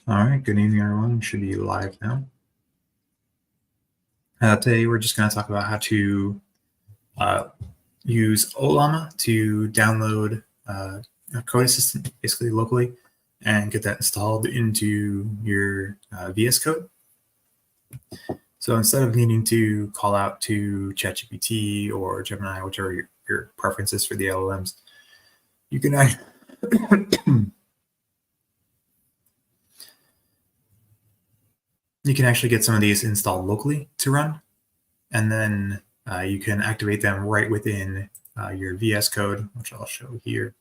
All right, good evening, everyone. Should be live now. Today, we're just going to talk about how to use OLLAMA to download a code assistant, basically locally, and get that installed into your VS Code. So instead of needing to call out to ChatGPT or Gemini, whichever your preference is for the LLMs, you can you can actually get some of these installed locally to run, and then you can activate them right within your VS Code, which I'll show here.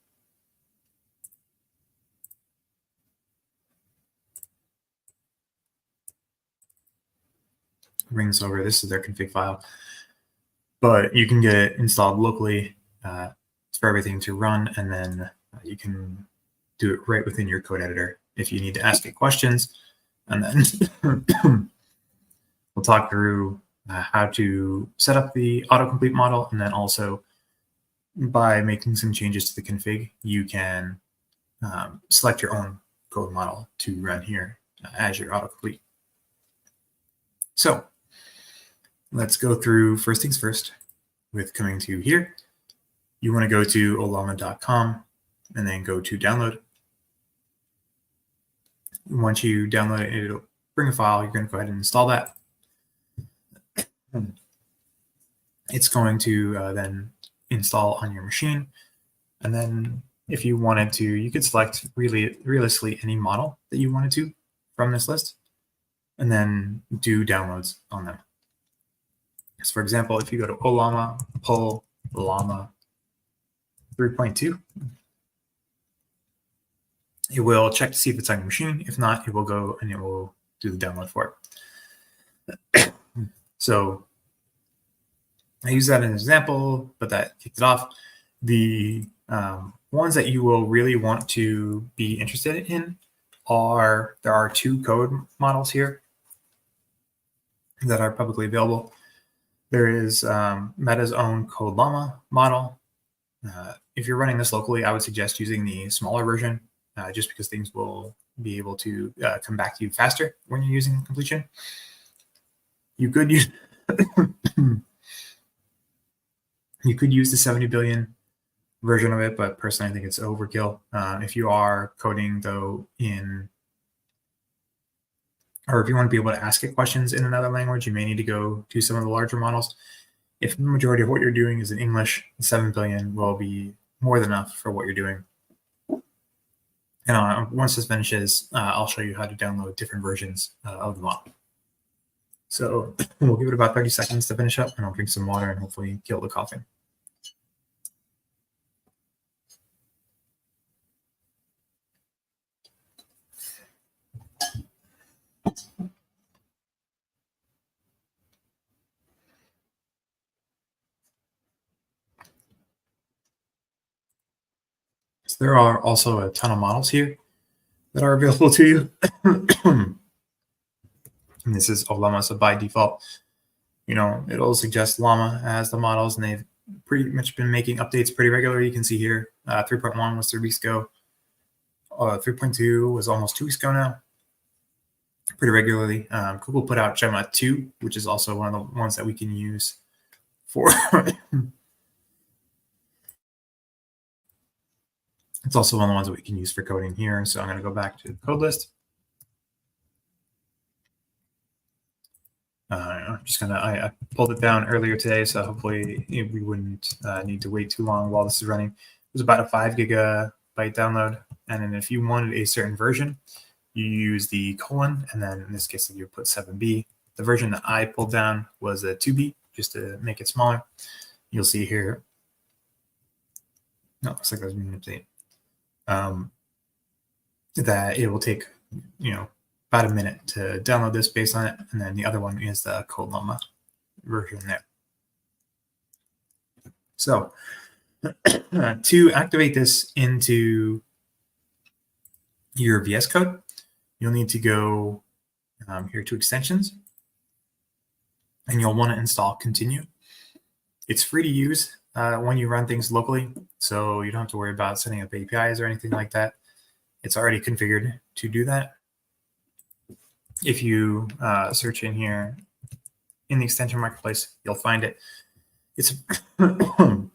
Bring this over. This is their config file, but you can get it installed locally for everything to run, and then you can do it right within your code editor if you need to ask it questions. And then we'll talk through how to set up the autocomplete model, and then also by making some changes to the config, you can select your own code model to run here as your autocomplete. So let's go through first things first with coming to here. You want to go to OLLAMA.com and then go to download. Once you download it, it'll bring a file. You're going to go ahead and install that. It's going to then install on your machine. And then if you wanted to, you could select realistically any model that you wanted to from this list, and then do downloads on them. So for example, if you go to OLLAMA, pull Llama 3.2, it will check to see if it's on your machine. If not, it will go and it will do the download for it. So I use that as an example, but that kicked it off. The ones that you will really want to be interested in there are two code models here that are publicly available. There is Meta's own CodeLlama model. If you're running this locally, I would suggest using the smaller version, just because things will be able to come back to you faster when you're using completion. You could use you could use the 70 billion version of it, but personally, I think it's overkill. If you are coding though or if you want to be able to ask it questions in another language, you may need to go to some of the larger models. If the majority of what you're doing is in English, 7 billion will be more than enough for what you're doing. And once this finishes, I'll show you how to download different versions of the model. So we'll give it about 30 seconds to finish up, and I'll drink some water and hopefully kill the coughing. So there are also a ton of models here that are available to you. And this is OLLAMA, so by default, it'll suggest Llama as the models, and they've pretty much been making updates pretty regularly. You can see here, 3.1 was 3 weeks ago. 3.2 was almost 2 weeks ago now, pretty regularly. Google put out Gemma 2, which is also one of the ones that we can use for it's also one of the ones that we can use for coding here. So I'm going to go back to the code list. I pulled it down earlier today, so hopefully we wouldn't need to wait too long while this is running. It was about a 5 gigabyte download. And then if you wanted a certain version, you use the colon, and then in this case, you put 7B. The version that I pulled down was a 2B, just to make it smaller. You'll see here. No, looks like there's an update. That it will take, about a minute to download this based on it, and then the other one is the CodeLlama version there. So to activate this into your VS Code, you'll need to go here to extensions, and you'll want to install Continue. It's free to use when you run things locally, so you don't have to worry about setting up APIs or anything like that. It's already configured to do that. if you search in here in the extension marketplace, you'll find it. It's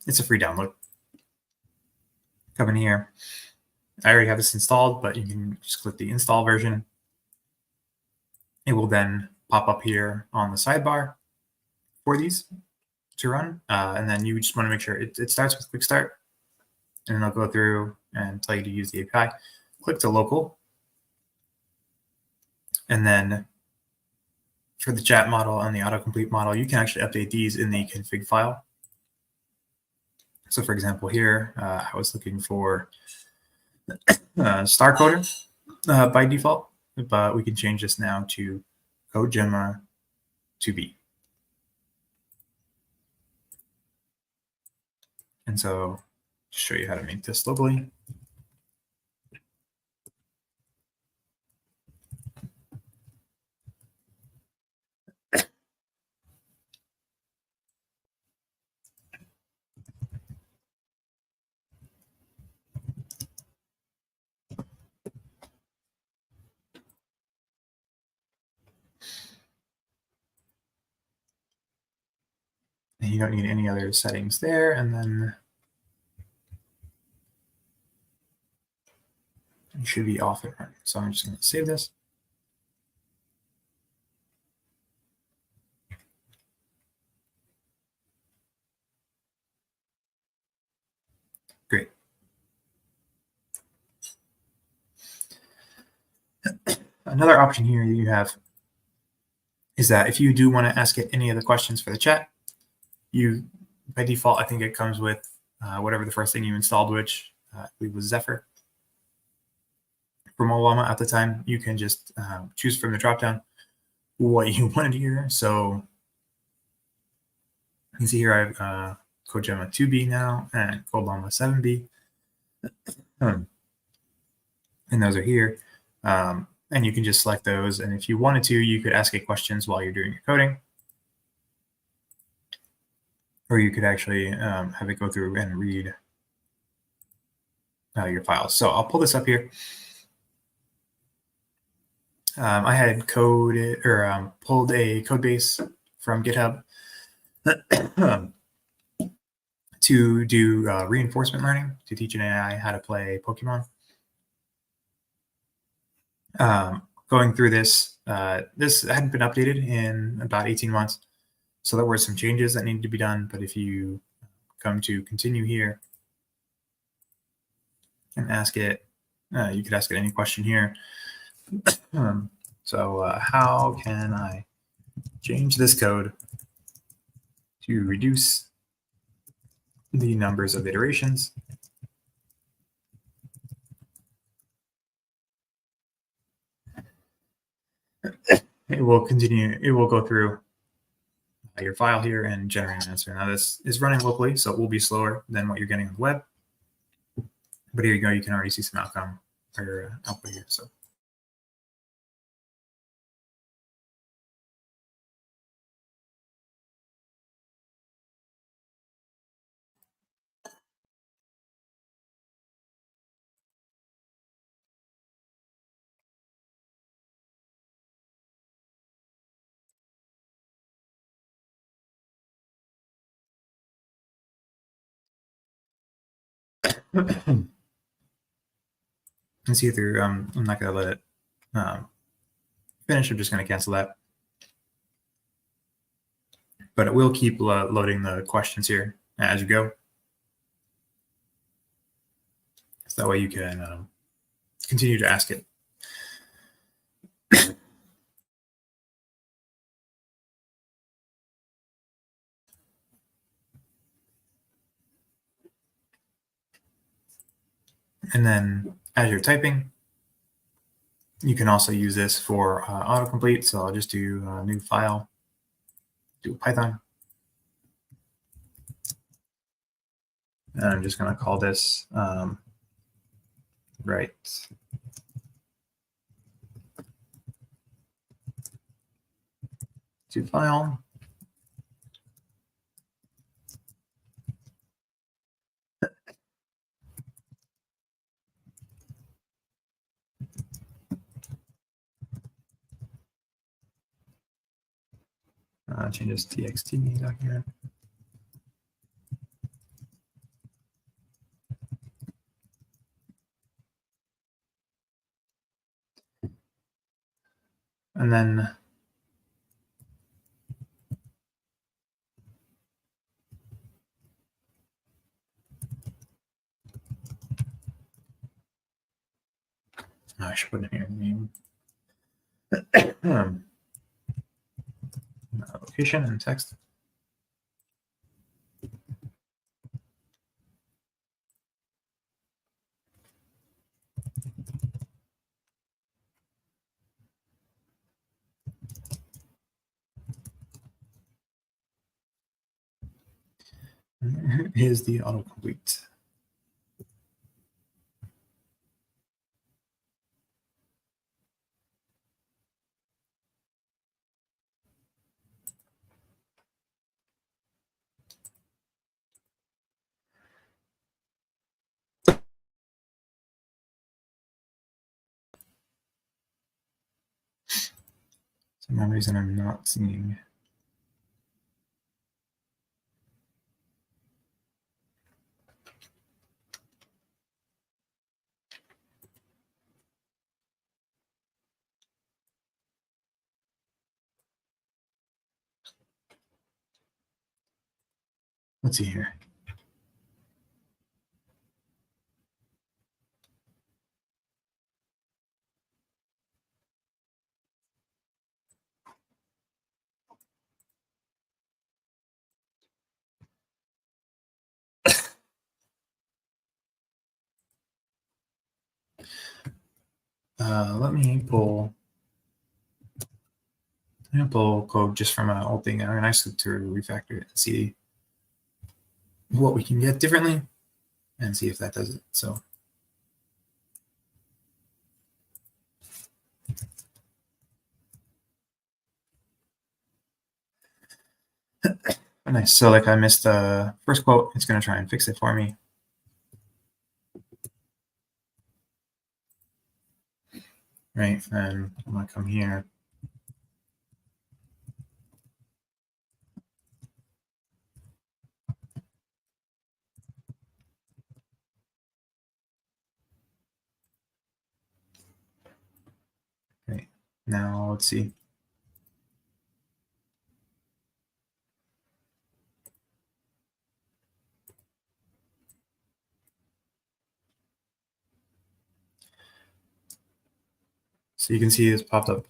it's a free download. Come in here. I already have this installed, but you can just click the install version. It will then pop up here on the sidebar for these to run. And then you just want to make sure it starts with quick start. And then it'll go through and tell you to use the API. Click to local. And then for the chat model and the autocomplete model, you can actually update these in the config file. So for example, here, I was looking for star coder by default, but we can change this now to CodeGemma 2B. And so to show you how to make this locally. And you don't need any other settings there. And then you should be off and running. So I'm just going to save this. Great. Another option here you have is that if you do want to ask it any other questions for the chat, you, by default, I think it comes with whatever the first thing you installed, which I believe was Zephyr. From OLLAMA at the time, you can just choose from the dropdown what you wanted to hear. So you can see here I have CodeGemma 2B now and OLLAMA 7B. And those are here. And you can just select those. And if you wanted to, you could ask it questions while you're doing your coding. Or you could actually have it go through and read your files. So I'll pull this up here. I had coded or pulled a code base from GitHub to do reinforcement learning, to teach an AI how to play Pokemon. Going through this, this hadn't been updated in about 18 months. So there were some changes that needed to be done. But if you come to continue here and ask it, you could ask it any question here. So how can I change this code to reduce the numbers of iterations? It will continue. It will go through your file here and generate an answer. Now this is running locally, so it will be slower than what you're getting on the web. But here you go. You can already see some outcome or output here. So. And see through. I'm not going to let it finish. I'm just going to cancel that. But it will keep loading the questions here as you go. So that way you can continue to ask it. And then as you're typing, you can also use this for autocomplete. So I'll just do a new file, do Python. And I'm just going to call this write to file. changes txt document. And then I should put in here name, location and text. Here's the autocomplete. For some reason I'm not seeing. Let's see here. Let me pull code just from an old thing. I'm going to actually to refactor it and see what we can get differently and see if that does it. So nice. So like I missed the first quote. It's going to try and fix it for me. Right. And I'm going to come here. Okay. Now let's see. So you can see it's popped up.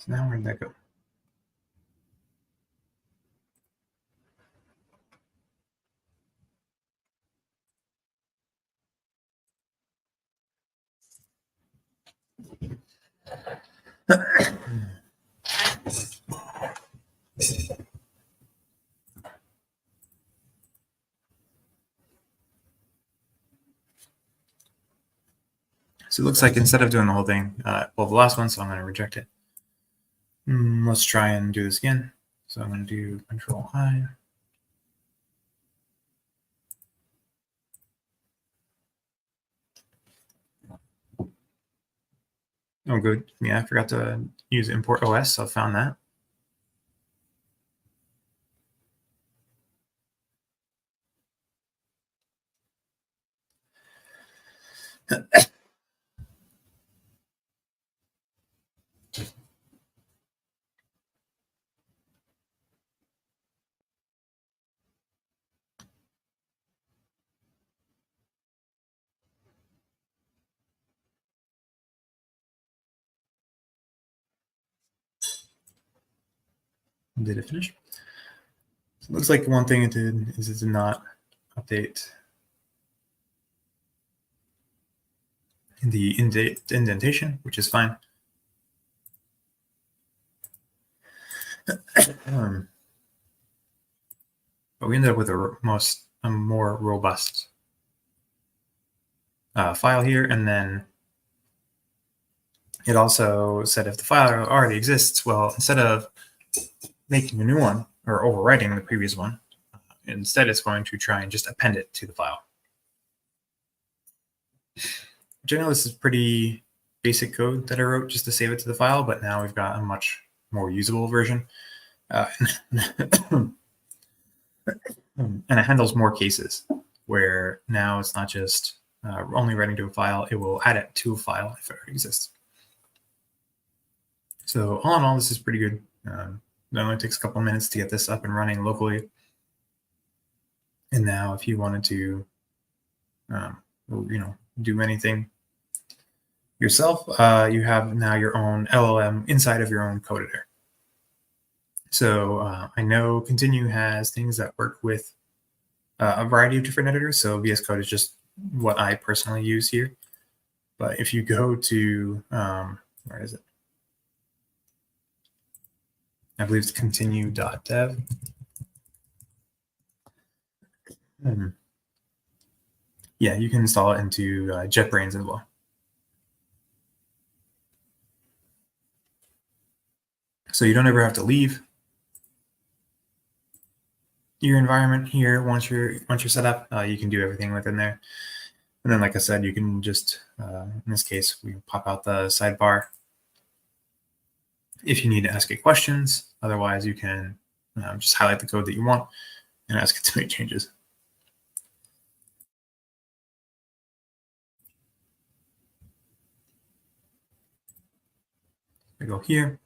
So now where did that go? So it looks like instead of doing the whole thing, pull the last one, so I'm going to reject it. Let's try and do this again. So I'm going to do Control-I. Oh, good. Yeah, I forgot to use import OS, so I found that. Did it finish? So it looks like one thing it did is it did not update the indentation, which is fine. But we ended up with a more robust file here, and then it also said if the file already exists, well, instead of making a new one or overwriting the previous one, instead it's going to try and just append it to the file. Generally, this is pretty basic code that I wrote just to save it to the file, but now we've got a much more usable version. And it handles more cases where now it's not just only writing to a file, it will add it to a file if it already exists. So all in all, this is pretty good. It only takes a couple of minutes to get this up and running locally. And now if you wanted to, do anything yourself, you have now your own LLM inside of your own code editor. So I know Continue has things that work with a variety of different editors. So VS Code is just what I personally use here. But if you go to, where is it? I believe it's continue.dev. Yeah, you can install it into JetBrains as well. So you don't ever have to leave your environment here once you're set up. You can do everything within there. And then, like I said, you can just, in this case, we pop out the sidebar if you need to ask it questions. Otherwise, you can just highlight the code that you want and ask it to make changes. I go here.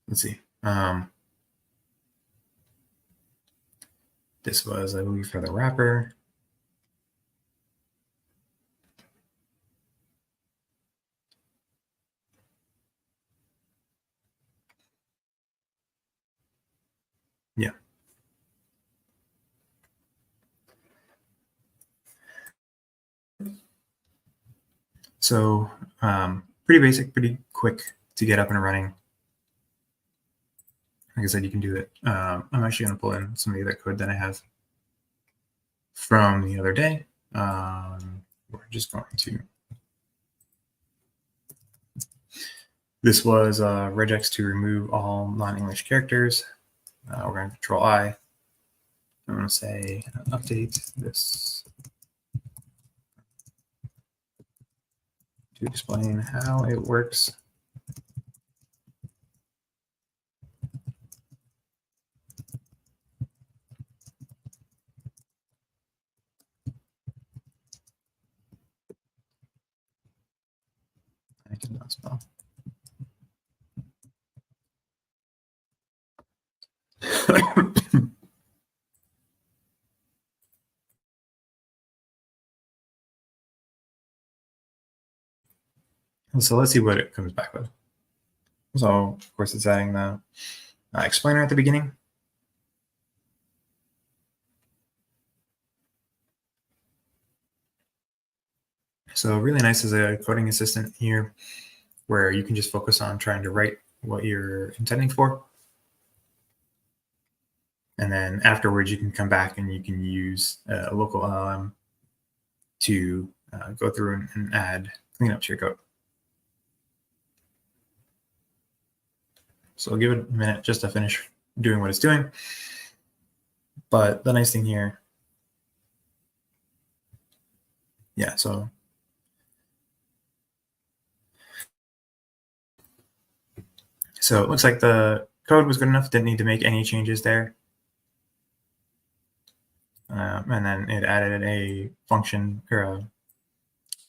Let's see. This was, I believe, for the wrapper. Yeah. So pretty basic, pretty quick to get up and running. Like I said, you can do it. I'm actually going to pull in some of the other code that I have from the other day. We're just going to. This was regex to remove all non-English characters. We're going to Control I. I'm going to say update this to explain how it works. I cannot spell. So let's see what it comes back with. So of course it's adding the explainer at the beginning. So really nice as a coding assistant here, where you can just focus on trying to write what you're intending for. And then afterwards, you can come back and you can use a local LLM to go through and add cleanup to your code. So I'll give it a minute just to finish doing what it's doing. But the nice thing here, yeah, so it looks like the code was good enough, didn't need to make any changes there. And then it added a function or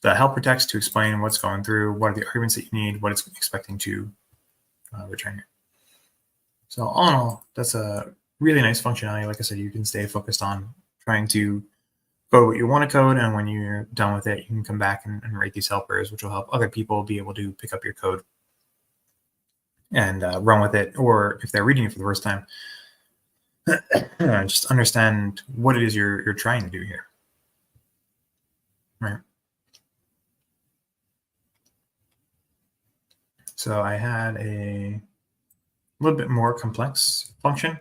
the helper text to explain what's going through, what are the arguments that you need, what it's expecting to return here. So all in all, that's a really nice functionality. Like I said, you can stay focused on trying to code what you want to code, and when you're done with it, you can come back and write these helpers, which will help other people be able to pick up your code and run with it, or if they're reading it for the first time, just understand what it is you're trying to do here, right? So I had a little bit more complex function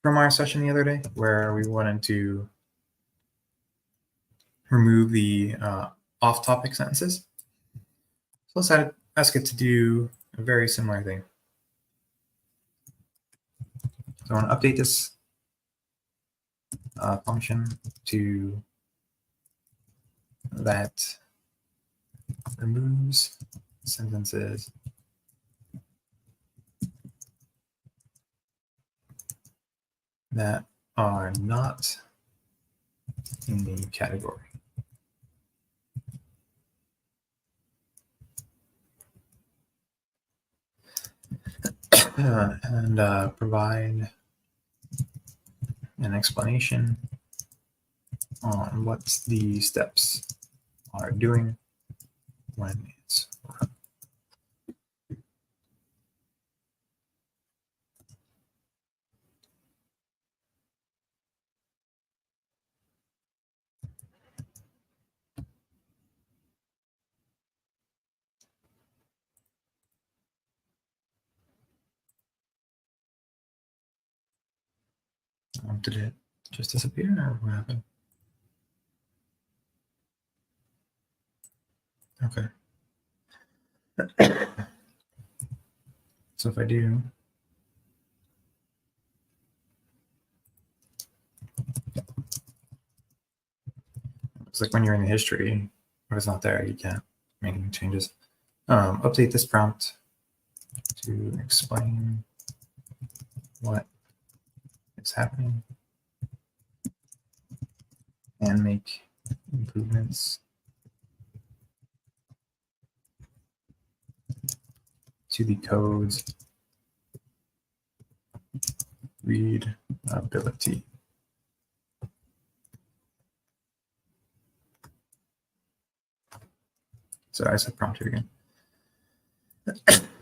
from our session the other day where we wanted to remove the off-topic sentences. So let's ask it to do a very similar thing. So I want to update this function to that removes sentences that are not in the category. And provide an explanation on what the steps are doing when it's run. Did it just disappear or what happened? Okay. So if I do it's like when you're in the history, if it's not there, you can't make any changes. Update this prompt to explain what is happening and make improvements to the code's readability. So I said prompt here again.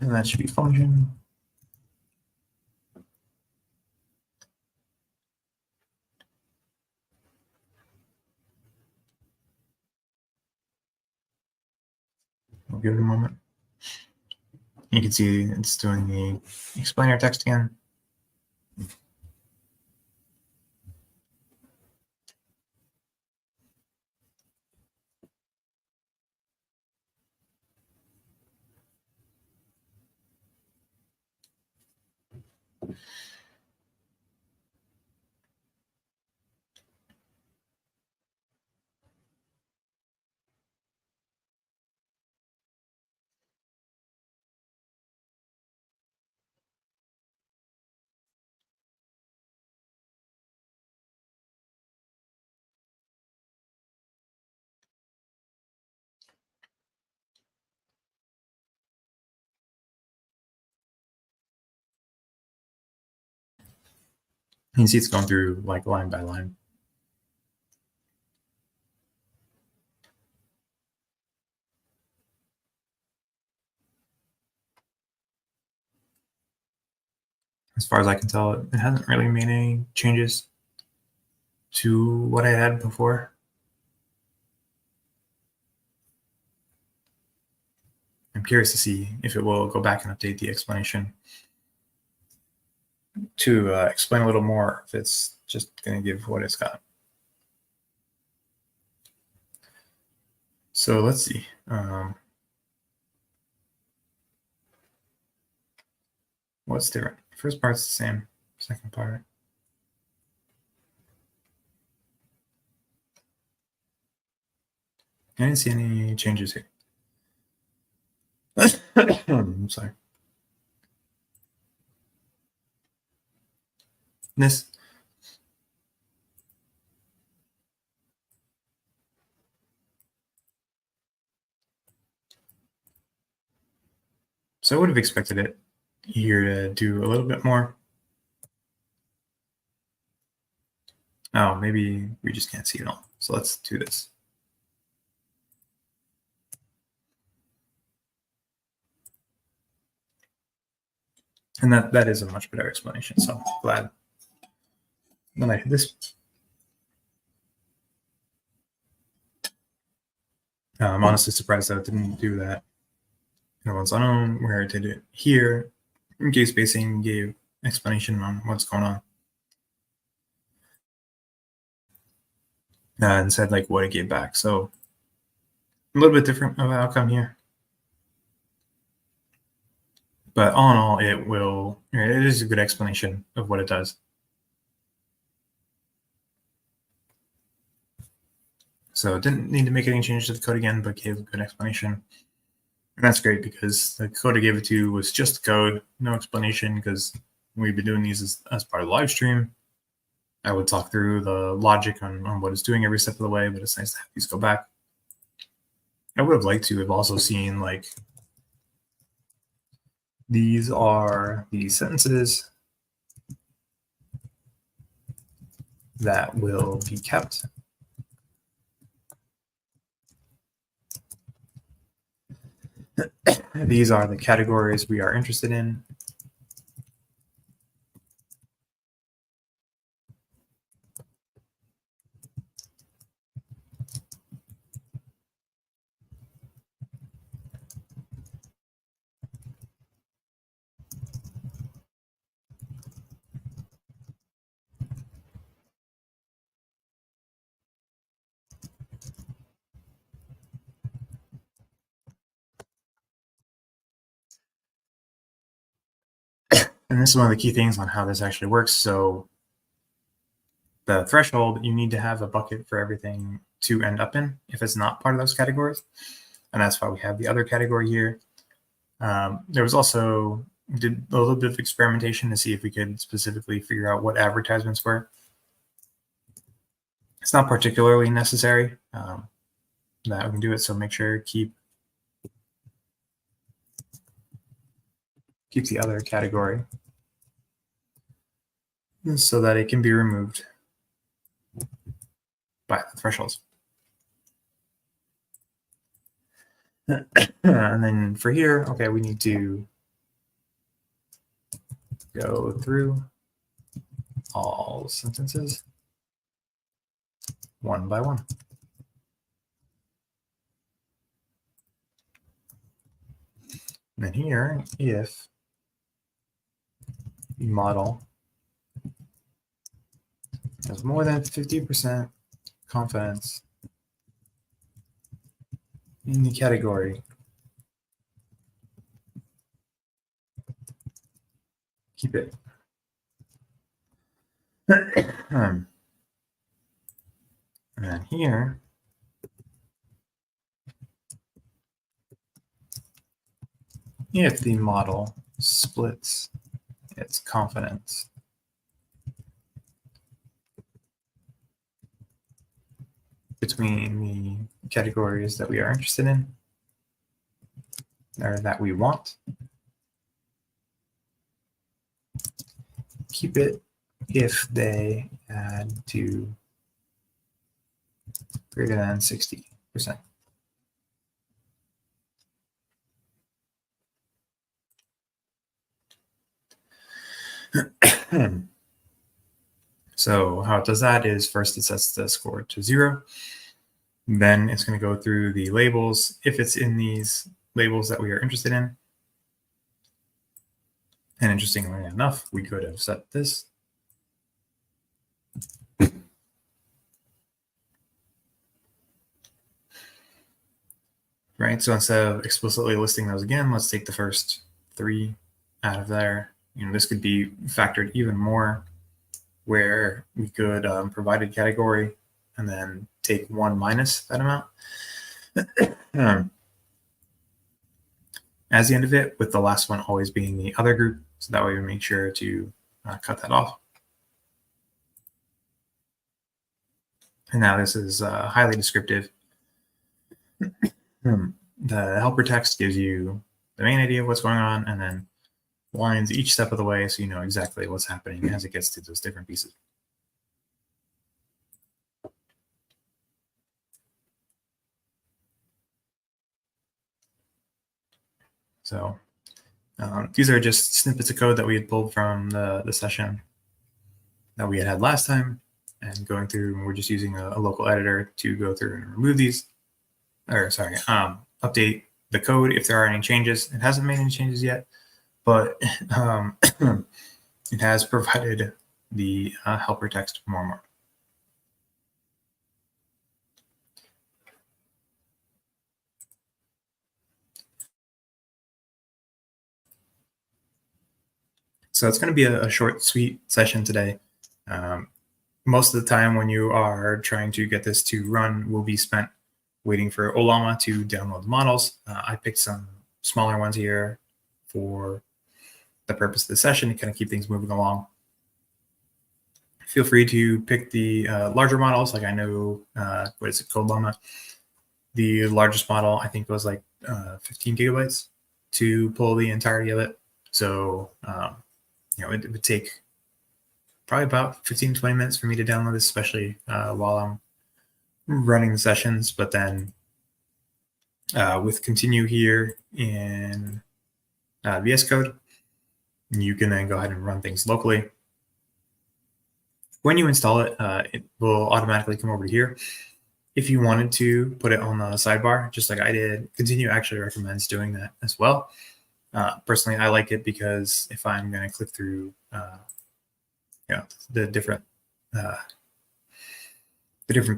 And that should be function. We'll give it a moment. You can see it's doing the explainer text again. You can see it's going through like line by line. As far as I can tell, it hasn't really made any changes to what I had before. I'm curious to see if it will go back and update the explanation to explain a little more, if it's just going to give what it's got. So let's see. What's different? First part's the same. Second part. I didn't see any changes here. I'm sorry. This. So I would have expected it here to do a little bit more. Oh, maybe we just can't see it all. So let's do this. And that is a much better explanation. So I'm glad when I did this. I'm honestly surprised that it didn't do that Interval unknown, where I did it here. Gave spacing, gave explanation on what's going on. And said like what it gave back. So a little bit different of an outcome here. But all in all, it is a good explanation of what it does. So didn't need to make any changes to the code again, but gave a good explanation. And that's great because the code I gave it to was just the code, no explanation, because we've been doing these as part of the live stream. I would talk through the logic on what it's doing every step of the way, but it's nice to have these go back. I would have liked to have also seen like these are the sentences that will be kept. These are the categories we are interested in. And this is one of the key things on how this actually works. So the threshold, you need to have a bucket for everything to end up in if it's not part of those categories. And that's why we have the other category here. There was also, did a little bit of experimentation to see if we could specifically figure out what advertisements were. It's not particularly necessary that we can do it. So make sure keep the other category so that it can be removed by the thresholds. And then for here, okay, we need to go through all sentences one by one. And then here, if the model has more than 50% confidence in the category, keep it. And then here, if the model splits its confidence between the categories that we are interested in or that we want, keep it if they add to greater than 60%. So how it does that is first it sets the score to 0. Then it's going to go through the labels if it's in these labels that we are interested in. And interestingly enough, we could have set this. Right, so instead of explicitly listing those again, let's take the first 3 out of there. This could be factored even more, where we could provide a category and then take 1 minus that amount as the end of it, with the last one always being the other group. So that way we make sure to cut that off. And now this is highly descriptive. The helper text gives you the main idea of what's going on, and then lines each step of the way so you know exactly what's happening as it gets to those different pieces. So these are just snippets of code that we had pulled from the session that we had last time, and going through, we're just using a local editor to go through and remove these, or sorry, update the code if there are any changes. It hasn't made any changes yet, but it has provided the helper text more and more. So it's going to be a short, sweet session today. Most of the time when you are trying to get this to run will be spent waiting for OLLAMA to download the models. I picked some smaller ones here for the purpose of the session to kind of keep things moving along. Feel free to pick the larger models. Like I know, what is it, OLLAMA? The largest model, I think, was like 15 gigabytes to pull the entirety of it. So, it would take probably about 15 to 20 minutes for me to download this, especially while I'm running the sessions. But then with continue here in VS Code, you can then go ahead and run things locally. When you install it, it will automatically come over here. If you wanted to put it on the sidebar, just like I did, continue actually recommends doing that as well. Personally, I like it because if I'm going to click through the different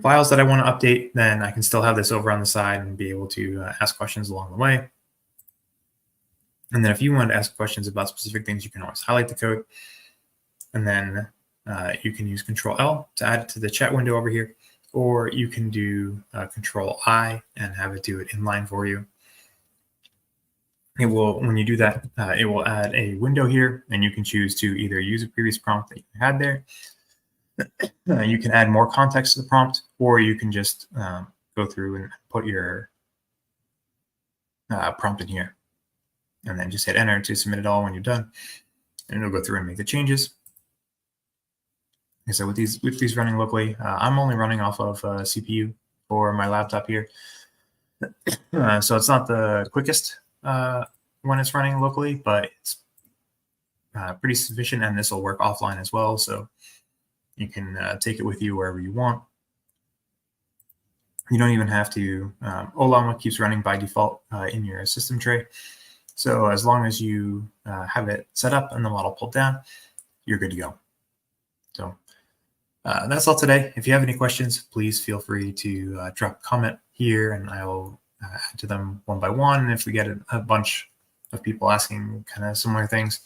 files that I want to update, then I can still have this over on the side and be able to ask questions along the way. And then if you want to ask questions about specific things, you can always highlight the code. And then you can use Control-L to add it to the chat window over here, or you can do Control-I and have it do it inline for you. It will, when you do that, it will add a window here, and you can choose to either use a previous prompt that you had there. You can add more context to the prompt, or you can just go through and put your prompt in here, and then just hit enter to submit it all when you're done, and it'll go through and make the changes. So with these running locally, I'm only running off of CPU for my laptop here, so it's not the quickest when it's running locally, but it's pretty sufficient, and this will work offline as well, so you can take it with you wherever you want. You don't even have to. OLLAMA keeps running by default in your system tray, so as long as you have it set up and the model pulled down, you're good to go. So that's all today. If you have any questions, please feel free to drop a comment here, and I will add to them one by one. And if we get a bunch of people asking kind of similar things,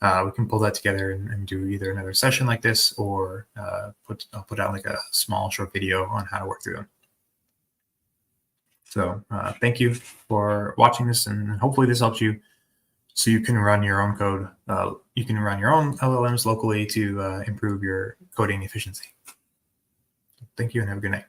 we can pull that together and do either another session like this, or I'll put out like a small short video on how to work through them. So thank you for watching this, and hopefully this helps you so you can run your own code. You can run your own LLMs locally to improve your coding efficiency. Thank you and have a good night.